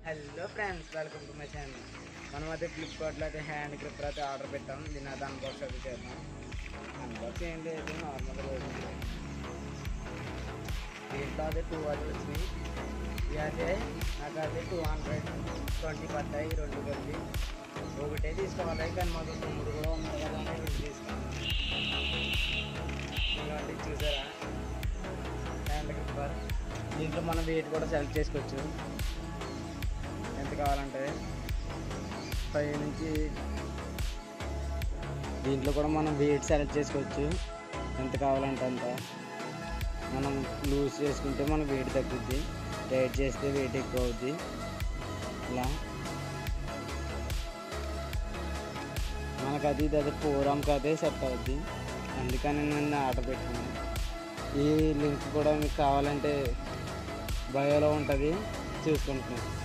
Hello friends, welcome to my channel. మనం అయితే ఫ్లిప్కార్ట్లో అయితే హ్యాండ్ గ్రిప్పర్ అయితే ఆర్డర్ పెట్టాం. దీని అయితే అన్బాక్స్ అయితే చేద్దాం. అన్బాక్స్ ఏం లేదు, నార్మల్గా రోజు దీంట్లో అయితే 2 వాచెస్ వచ్చినాయి. ఇవి అయితే నాకైతే 220 పడ్డాయి. రెండు కలిపి ఒకటే తీసుకోవాలి, కానీ మాకు 3 కూడా ఉన్నాయి కదా అని ఇది తీసుకున్నాం. ఇలాంటి చూసారా హ్యాండ్ గ్రిప్పర్. దీంట్లో మనం వెయిట్ కూడా సెలెక్ట్ చేసుకోవచ్చు, ఎంత కావాలంటే 5 నుంచి. దీంట్లో కూడా మనం వెయిట్ సెలెక్ట్ చేసుకోవచ్చు, ఎంత కావాలంటే అంత. మనం లూజ్ చేసుకుంటే మన వెయిట్ తగ్గుద్ది, టైట్ చేస్తే వెయిట్ ఎక్కువ అవుద్ది. ఇలా మనకు అది 4 అయితే సెట్ అవుద్ది. అందుకని నేను ఆర్డర్ పెట్టుకున్నాను. ఈ లింక్ కూడా మీకు కావాలంటే బయోలో ఉంటుంది, చూసుకుంటున్నాను.